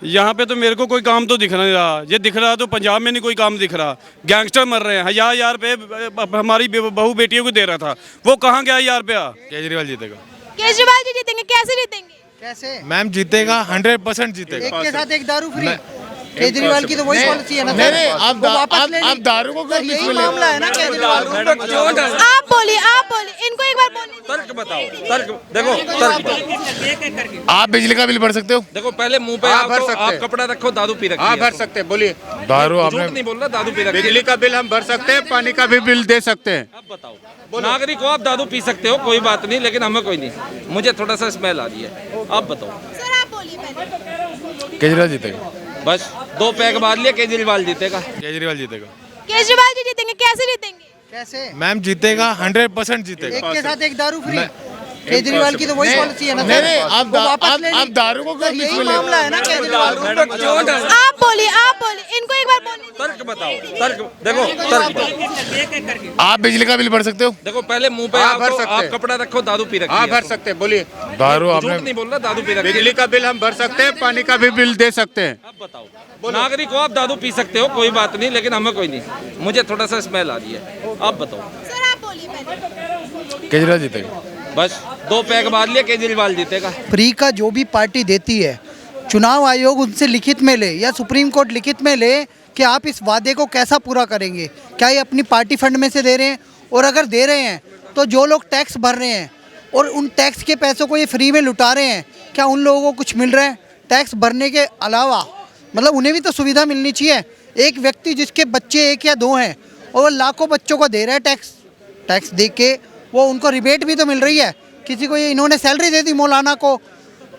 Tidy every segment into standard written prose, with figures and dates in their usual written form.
यहाँ पे तो मेरे को कोई काम तो दिख नहीं रहा। ये दिख रहा तो पंजाब में नहीं कोई काम दिख रहा। गैंगस्टर मर रहे हैं, 1000 रुपये हमारी बहू बेटियों को दे रहा था, वो कहाँ गया 1000 रुपया। केजरीवाल जीतेगा। केजरीवाल जी जीतेंगे, कैसे जीतेंगे? कैसे? मैम जीतेगा, 100% जीतेगा। एक के साथ एक दारू फ्री। केजरीवाल की तो वही पॉलिसी है ना। नहीं, वो वापस ले ली। आप दारू को क्यों यही मामला है ना केजरीवाल। आप बोलिए, इनको एक बार बोलने दीजिए। तर्क बताओ, तर्क देखो, तर्क। आप बिजली का बिल भर सकते हो? देखो पहले मुंह पे हाँ, भर आप सकते हैं। कपड़ा रखो, दारू पी रखी हाँ है भर तो। सकते हैं, बोलिए। दारू झूठ आपने नहीं बोल रहा, दारू पी रखी है। बिजली का बिल हम भर सकते हैं, पानी का भी बिल दे सकते हैं। अब बताओ, नागरिक हो आप, दारू पी सकते हो, कोई बात नहीं, लेकिन हमें कोई नहीं। मुझे थोड़ा सा स्मेल आ रही है। आप बताओ। सर आप बोलिए पहले। केजरीवाल जीतेगा। बस 2 पैक मार लिए, केजरीवाल जीतेगा। केजरीवाल जीतेगा। केजरीवाल जी जीतेंगे, कैसे जीतेंगे? कैसे? मैम जीतेगा, 100% जीतेगा। एक के साथ एक दारू फ्री। केजरीवाल की तो वही पॉलिसी है ना। नहीं, वो वापस ले ली। आप दारू को क्यों यही मामला है ना केजरीवाल। आप बोलिए, इनको एक बार बोलने दीजिए। तर्क बताओ, तर्क देखो, तर्क। आप बिजली का बिल भर सकते हो? देखो पहले मुंह पे हाँ, भर सकते आप हैं। कपड़ा रखो, दारू पी रखी हाँ है भर तो। सकते हैं, बोलिए। दारू झूठ आपने नहीं बोल रहा, दारू पी रखी है। बिजली का बिल हम भर सकते हैं, पानी का भी बिल दे सकते हैं। अब बताओ, नागरिक हो आप, दारू पी सकते हो, कोई बात नहीं, लेकिन हमें कोई नहीं। मुझे थोड़ा सा स्मेल आ रही है। आप बताओ। सर आप बोलिए पहले। केजरीवाल जीतेगा। बस 2 पैक मार लिए, केजरीवाल जीतेगा। फ्री का जो भी पार्टी देती है, चुनाव आयोग उनसे लिखित में ले या सुप्रीम कोर्ट लिखित में ले कि आप इस वादे को कैसा पूरा करेंगे। क्या ये अपनी पार्टी फंड में से दे रहे हैं? और अगर दे रहे हैं तो जो लोग टैक्स भर रहे हैं और उन टैक्स के पैसों को ये फ्री में लुटा रहे हैं, क्या उन लोगों को कुछ मिल रहा है? टैक्स भरने के अलावा मतलब उन्हें भी तो सुविधा मिलनी चाहिए। एक व्यक्ति जिसके बच्चे 1 या 2 हैं और वो लाखों बच्चों को दे रहा है टैक्स दे के, वो उनको रिबेट भी तो मिल रही है। किसी को ये इन्होंने सैलरी दे दी मौलाना को।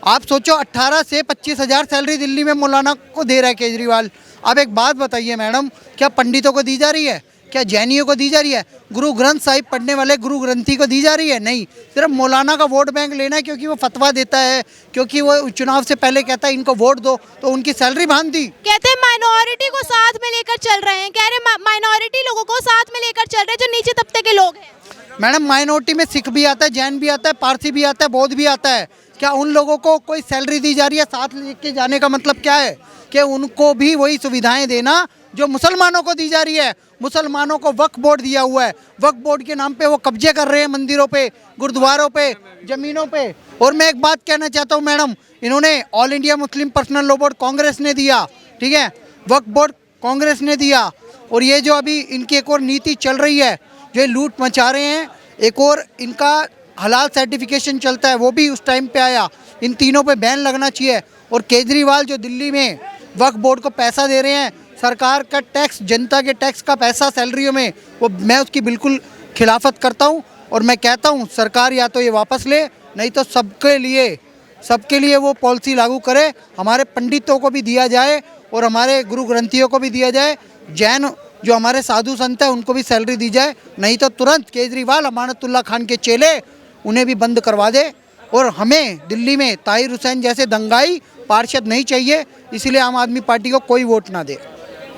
आप सोचो 18 से 25 हज़ार सैलरी दिल्ली में मौलाना को दे रहा है केजरीवाल। अब एक बात बताइए मैडम, क्या पंडितों को दी जा रही है? क्या जैनियों को दी जा रही है? गुरु ग्रंथ साहिब पढ़ने वाले गुरु ग्रंथी को दी जा रही है? नहीं, सिर्फ मौलाना का वोट बैंक लेना है क्योंकि वो फतवा देता है, क्योंकि वो चुनाव से पहले कहता है इनको वोट दो, तो उनकी सैलरी बांध दी। कहते हैं माइनॉरिटी को साथ में लेकर चल रहे हैं, कह रहे माइनॉरिटी लोगों को साथ में लेकर चल रहे हैं जो नीचे तबके के लोग हैं। मैडम माइनॉरिटी में सिख भी आता है, जैन भी आता है, पारसी भी आता है, बौद्ध भी आता है। क्या उन लोगों को कोई सैलरी दी जा रही है? साथ लेके जाने का मतलब क्या है कि उनको भी वही सुविधाएं देना जो मुसलमानों को दी जा रही है। मुसलमानों को वक्फ बोर्ड दिया हुआ है, वक्फ बोर्ड के नाम पे वो कब्जे कर रहे हैं मंदिरों पे, गुरुद्वारों पे, ज़मीनों पे। और मैं एक बात कहना चाहता हूँ मैडम, इन्होंने all India Muslim personal law board Congress ने दिया, ठीक है, वक्फ बोर्ड कांग्रेस ने दिया, और ये जो अभी इनकी एक और नीति चल रही है जो लूट मचा रहे हैं, एक और इनका हलाल सर्टिफिकेशन चलता है वो भी उस टाइम पे आया। इन तीनों पे बैन लगना चाहिए। और केजरीवाल जो दिल्ली में वक्फ बोर्ड को पैसा दे रहे हैं, सरकार का टैक्स, जनता के टैक्स का पैसा सैलरियों में, वो मैं उसकी बिल्कुल खिलाफत करता हूं। और मैं कहता हूं सरकार या तो ये वापस ले, नहीं तो सबके लिए वो पॉलिसी लागू करे। हमारे पंडितों को भी दिया जाए और हमारे गुरु ग्रंथियों को भी दिया जाए, जैन जो हमारे साधु संत हैं उनको भी सैलरी दी जाए। नहीं तो तुरंत केजरीवाल अमानतुल्लाह खान के चेले उन्हें भी बंद करवा दे। और हमें दिल्ली में ताहिर हुसैन जैसे दंगाई पार्षद नहीं चाहिए, इसलिए आम आदमी पार्टी को कोई वोट ना दे।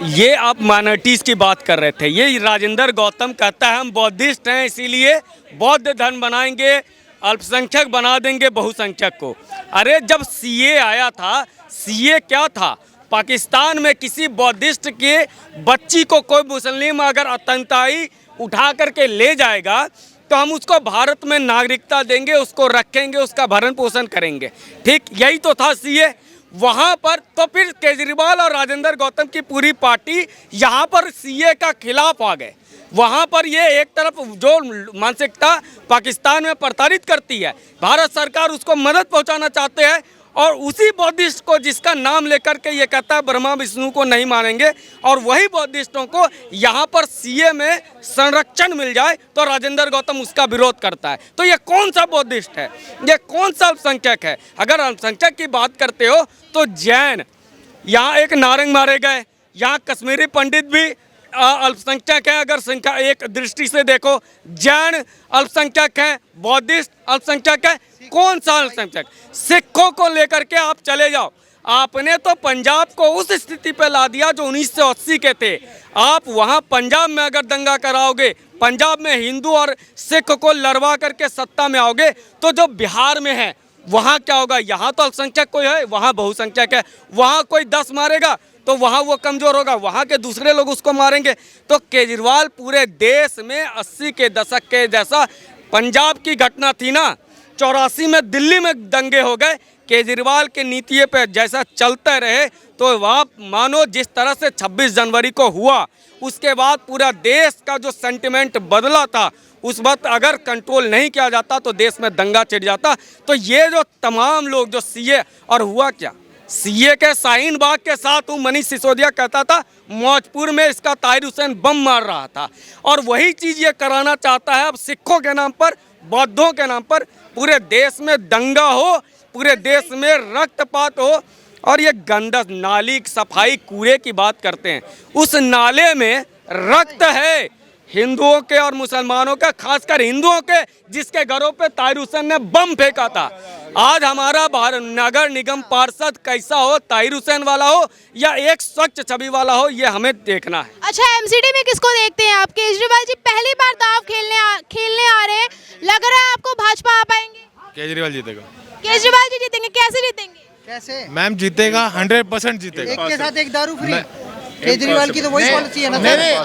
ये आप माइनॉरिटीज़ की बात कर रहे थे, ये राजेंद्र गौतम कहता है हम बौद्धिस्ट हैं इसीलिए बौद्ध धर्म बनाएंगे, अल्पसंख्यक बना देंगे बहुसंख्यक को। अरे जब सीए आया था, सीए क्या था? पाकिस्तान में किसी बौद्धिस्ट के बच्ची को कोई मुस्लिम अगर आतंकवादी उठा करके ले जाएगा तो हम उसको भारत में नागरिकता देंगे, उसको रखेंगे, उसका भरण पोषण करेंगे। ठीक यही तो था सीए वहाँ पर। तो फिर केजरीवाल और राजेंद्र गौतम की पूरी पार्टी यहाँ पर सीए का खिलाफ आ गए। वहाँ पर ये एक तरफ जो मानसिकता पाकिस्तान में प्रताड़ित करती है, भारत सरकार उसको मदद पहुँचाना चाहते हैं। और उसी बौद्धिस्ट को जिसका नाम लेकर के ये कहता है ब्रह्मा विष्णु को नहीं मानेंगे, और वही बौद्धिस्टों को यहाँ पर सीए में संरक्षण मिल जाए तो राजेंद्र गौतम उसका विरोध करता है। तो ये कौन सा बौद्धिस्ट है? ये कौन सा अल्पसंख्यक है? अगर अल्पसंख्यक की बात करते हो तो जैन, यहाँ एक नारंग मारे गए, यहाँ कश्मीरी पंडित भी अल्पसंख्यक है। अगर संख्या एक दृष्टि से देखो, जैन अल्पसंख्यक है, बौद्धिस्ट अल्पसंख्यक है, कौन सा अल्पसंख्यक? सिखों को लेकर के आप चले जाओ, आपने तो पंजाब को उस स्थिति पे ला दिया जो 1980 के थे। आप वहाँ पंजाब में अगर दंगा कराओगे, पंजाब में हिंदू और सिख को लड़वा करके सत्ता में आओगे, तो जो बिहार में है वहाँ क्या होगा? यहाँ तो अल्पसंख्यक कोई है, वहाँ बहुसंख्यक है। वहाँ कोई 10 मारेगा तो वहाँ वो कमज़ोर होगा, वहाँ के दूसरे लोग उसको मारेंगे। तो केजरीवाल पूरे देश में 80 के दशक के जैसा पंजाब की घटना थी ना, 84 में दिल्ली में दंगे हो गए, केजरीवाल के नीति पे जैसा चलते रहे तो वह मानो जिस तरह से 26 जनवरी को हुआ, उसके बाद पूरा देश का जो सेंटिमेंट बदला था, उस वक्त अगर कंट्रोल नहीं किया जाता तो देश में दंगा छिड़ जाता। तो ये जो तमाम लोग जो सीए, और हुआ क्या, सीए के शाहीन बाग के साथ हूँ, मनीष सिसोदिया कहता था मौजपुर में इसका ताहिर हुसैन बम मार रहा था, और वही चीज़ ये कराना चाहता है अब सिखों के नाम पर, बौद्धों के नाम पर। पूरे देश में दंगा हो, पूरे देश में रक्तपात हो, और ये गंदा नाली सफाई कूड़े की बात करते हैं, उस नाले में रक्त है हिंदुओं के और मुसलमानों का, खासकर हिंदुओं के, जिसके घरों पे ताहिर हुसैन ने बम फेंका था। आज हमारा नगर निगम पार्षद कैसा हो, ताहिर हुसैन वाला हो या एक स्वच्छ छवि वाला हो, ये हमें देखना है। अच्छा, एमसीडी में किसको देखते हैं आप? केजरीवाल जी पहली बार दाव खेलने आ रहे हैं, लग रहा है आपको भाजपा आ पाएंगे? केजरीवाल जीतेगा। केजरीवाल जी जीतेंगे, कैसे जीतेंगे? कैसे? मैम जीतेगा, 100% जीतेगा। एक के साथ एक दारू फ्री। केजरीवाल की तो वही पॉलिसी है ना सर। नहीं,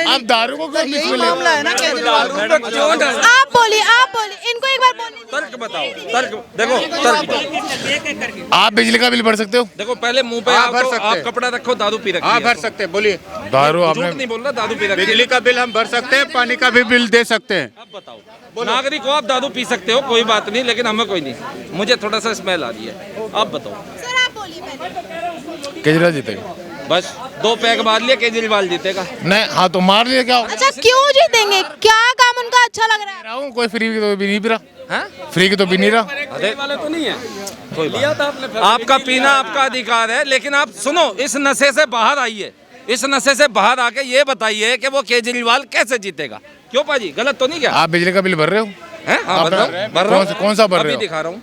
आप दारू को क्यों यही मामला है ना केजरीवाल। आप बोलिए, इनको एक बार बोलने दीजिए। तर्क बताओ, तर्क देखो, तर्क बताओ। आप बिजली का बिल भर सकते हो? देखो पहले मुंह पे हाँ, भर आप सकते हैं। कपड़ा रखो, दारू पी रखी हाँ है भर तो। सकते हैं, बोलिए। दारू झूठ आपने नहीं बोल रहा, दारू पी रखी है। बिजली का बिल हम भर सकते हैं, पानी का भी बिल दे सकते हैं। अब बताओ, नागरिक हो आप, दारू पी सकते हो, कोई बात नहीं, लेकिन हमें कोई नहीं, मुझे थोड़ा सा स्मेल आ रही है। अब बताओ। सर आप बोलिए पहले। केजरीवाल जीतेगा। बस 2 पैक मार लिए, केजरीवाल जीतेगा। नहीं, हाँ तो मार लिया क्या? अच्छा, क्यों जीतेंगे? क्या काम उनका अच्छा लग रहा है? कोई फ्री की तो भी नहीं पी रहा, हैं? फ्री की तो भी नहीं रहा। अरे वाले तो नहीं है, कोई लिया था आपने फिर। आपका पीना आपका अधिकार है, लेकिन आप सुनो, इस नशे से बाहर आइए, इस नशे से बाहर आके ये बताइए कि वो केजरीवाल कैसे जीतेगा। क्यों पाजी, गलत तो नहीं क्या? आप बिजली का बिल भर रहे हो? हैं? हाँ, भर रहा हूँ। कौन सा भर रहे हो? अभी दिखा रहा हूँ।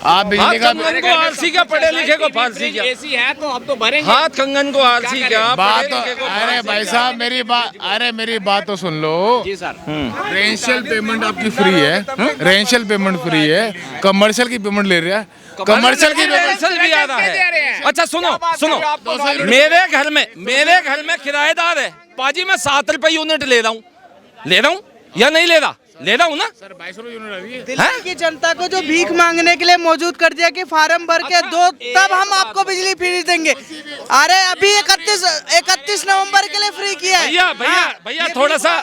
आप बिजली का कंगन को आलसी क्या, पढ़े लिखे को फारसी क्या? ऐसी है तो अब तो भरेंगे। हाथ कंगन को आलसी क्या, बात पढ़े लिखे को अरे फारसी भाई क्या? साहब मेरी बात तो सुन लो। जी सर। रेंशियल पेमेंट आपकी फ्री है, रेंशियल पेमेंट फ्री है, कमर्शियल की पेमेंट ले रहा है, कमर्शियल की पेमेंट रेंशियल भी आ रहा है। अच्छा सुनो, मेरे घर में किराएदार है पाजी, मैं 7 रुपए यूनिट ले रहा हूँ या नहीं ले रहा हूँ ना? सर 22 यूनिट आ रही है। दिल्ली की जनता को जो भीख मांगने के लिए मौजूद कर दिया कि फार्म भर के दो, तब हम आपको बिजली फ्री देंगे। अरे अभी 31 नवंबर के लिए फ्री किया है। भैया थोड़ा सा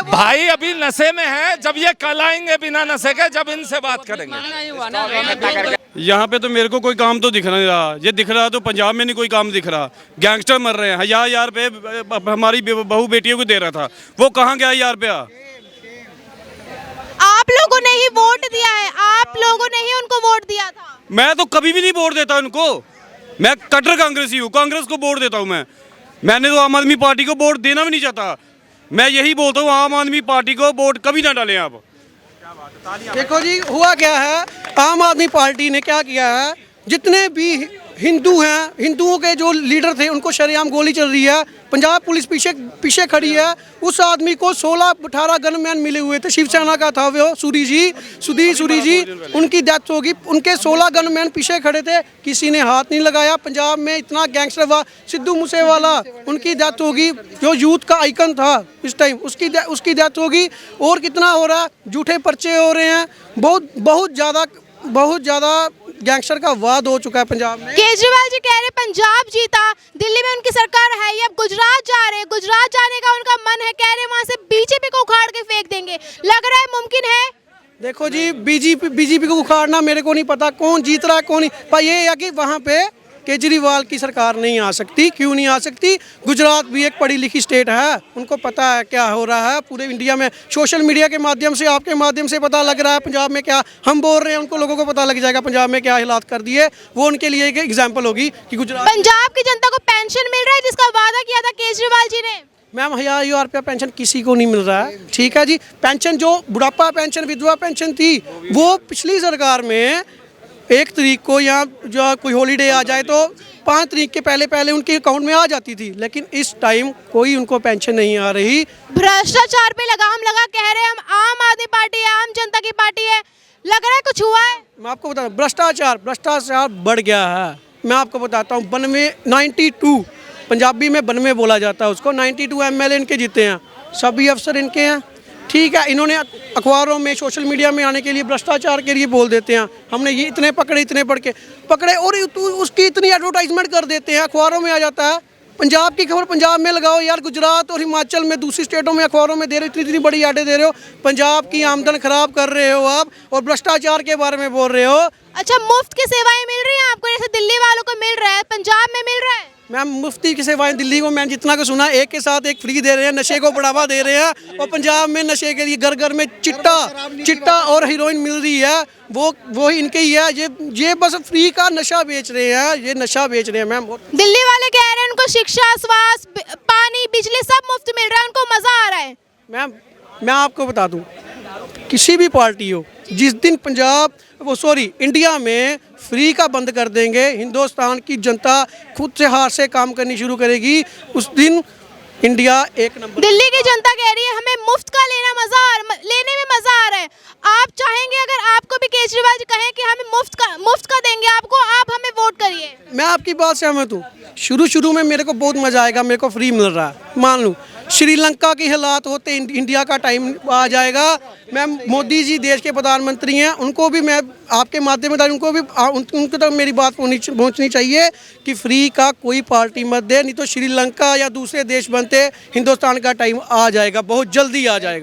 भाई अभी नशे में है, जब ये कल आएंगे बिना नशे के, जब इनसे बात करेंगे। यहाँ पे तो मेरे को कोई काम तो दिख नहीं रहा, ये दिख रहा तो पंजाब में नहीं कोई काम दिख रहा। गैंगस्टर मर रहे हैं, 1000 रुपये हमारी बहू बेटियों को दे रहा था, वो कहाँ गया 1000 रुपया? आप लोगों ने ही वोट दिया है, आप लोगों ने ही उनको वोट दिया था। मैं तो कभी भी नहीं वोट देता उनको, मैं कट्टर कांग्रेसी हूँ, कांग्रेस को वोट देता हूँ मैंने तो आम आदमी पार्टी को वोट देना भी नहीं चाहता। मैं यही बोलता हूँ, आम आदमी पार्टी को वोट कभी ना डालें आप। देखो जी, हुआ क्या है, आम आदमी पार्टी ने क्या किया है, जितने भी हिंदू हैं, हिंदुओं के जो लीडर थे उनको शरेआम गोली चल रही है, पंजाब पुलिस पीछे खड़ी है। उस आदमी को 16-18 गनमैन मिले हुए थे, शिवसेना का था वो सुधीर सूरी जी, उनकी डेथ होगी। उनके 16 गनमैन पीछे खड़े थे, किसी ने हाथ नहीं लगाया। पंजाब में इतना गैंगस्टर हुआ, सिद्धू मूसेवाला, उनकी डेथ होगी, जो यूथ का आइकन था इस टाइम, उसकी डेथ होगी। और कितना हो रहा है, झूठे पर्चे हो रहे हैं, बहुत ज़्यादा गैंगस्टर का वाद हो चुका है पंजाब में। केजरीवाल जी कह रहे पंजाब जीता, दिल्ली में उनकी सरकार है ही, अब गुजरात जा रहे हैं, गुजरात जाने का उनका मन है, कह रहे वहां से बीजेपी को उखाड़ के फेंक देंगे। लग रहा है मुमकिन है? देखो जी, बीजेपी को उखाड़ना मेरे को नहीं पता कौन जीत रहा है कौन नहीं, पर ये है कि वहाँ पे केजरीवाल की सरकार नहीं आ सकती। क्यों नहीं आ सकती? गुजरात भी एक पढ़ी लिखी स्टेट है, उनको पता है क्या हो रहा है पूरे इंडिया में। सोशल मीडिया के माध्यम से, आपके माध्यम से पता लग रहा है पंजाब में क्या हम बोल रहे हैं, उनको लोगों को पता लग जाएगा पंजाब में क्या हालात कर दिए। वो उनके लिए एक एग्जाम्पल होगी कि गुजरात पंजाब की जनता को पेंशन मिल रहा है जिसका वादा किया था केजरीवाल जी ने। मैम 1000 रुपया पेंशन किसी को नहीं मिल रहा है, ठीक है जी। पेंशन जो बुढ़ापा पेंशन, विधवा पेंशन थी, वो पिछली सरकार में 1 तारीख को या जो कोई हॉलीडे आ जाए तो 5 तारीख के पहले उनके अकाउंट में आ जाती थी, लेकिन इस टाइम कोई उनको पेंशन नहीं आ रही। भ्रष्टाचार पे लगाम लगा, कह रहे हम आम आदमी पार्टी है, आम जनता की पार्टी है, लग रहा है कुछ हुआ है? मैं आपको बता, भ्रष्टाचार बढ़ गया है। मैं आपको बताता हूँ, 92 पंजाबी में 92 बोला जाता है उसको, 92 MLA इनके जीते हैं, सभी अफसर इनके हैं। ठीक है, इन्होंने अखबारों में सोशल मीडिया में आने के लिए भ्रष्टाचार के लिए बोल देते हैं, हमने ये इतने पकड़े और उसकी इतनी एडवर्टाइजमेंट कर देते हैं, अखबारों में आ जाता है। पंजाब की खबर पंजाब में लगाओ यार, गुजरात और हिमाचल में दूसरी स्टेटों में अखबारों में दे रहे हो, इतनी बड़ी ऐडें दे रहे हो, पंजाब की आमदन खराब कर रहे हो आप, और भ्रष्टाचार के बारे में बोल रहे हो। अच्छा, मुफ्त की सेवाएं मिल रही हैं आपको, जैसे दिल्ली वालों को मिल रहा है, पंजाब में मिल रहा है? मैम, मुफ्ती की सेवाएं दिल्ली को मैंने जितना को सुना, एक के साथ एक फ्री दे रहे हैं, नशे को बढ़ावा दे रहे हैं, और पंजाब में नशे के लिए घर घर में चिट्टा और हीरोइन मिल रही है, वो इनके ही है। ये बस फ्री का नशा बेच रहे हैं, ये नशा बेच रहे हैं मैम। दिल्ली वाले कह रहे हैं उनको शिक्षा, स्वास्थ्य, पानी, बिजली सब मुफ्त मिल रहा है, उनको मजा आ रहा है। मैम, मैं आपको बता दूं, किसी भी पार्टी हो, जिस दिन इंडिया में फ्री का बंद कर देंगे, हिंदुस्तान की जनता खुद से हाथ से काम करनी शुरू करेगी, उस दिन इंडिया एक नंबर। दिल्ली की जनता कह रही है हमें मुफ्त का लेने में मजा आ रहा है। आप चाहेंगे अगर आपको भी केजरीवाल जी कहें कि हमें मुफ्त का देंगे आपको, आप हमें वोट करिए? मैं आपकी बात से सहमत हूँ। शुरू में मेरे को बहुत मजा आएगा, मेरे को फ्री मिल रहा है, मान लूँ। श्रीलंका के हालात होते इंडिया का टाइम आ जाएगा। मैम, मोदी जी देश के प्रधानमंत्री हैं, उनको भी मैं आपके माध्यम से उनको तक मेरी बात पहुंचनी चाहिए कि फ्री का कोई पार्टी मत दे, नहीं तो श्रीलंका या दूसरे देश बनते हिंदुस्तान का टाइम आ जाएगा, बहुत जल्दी आ जाएगा।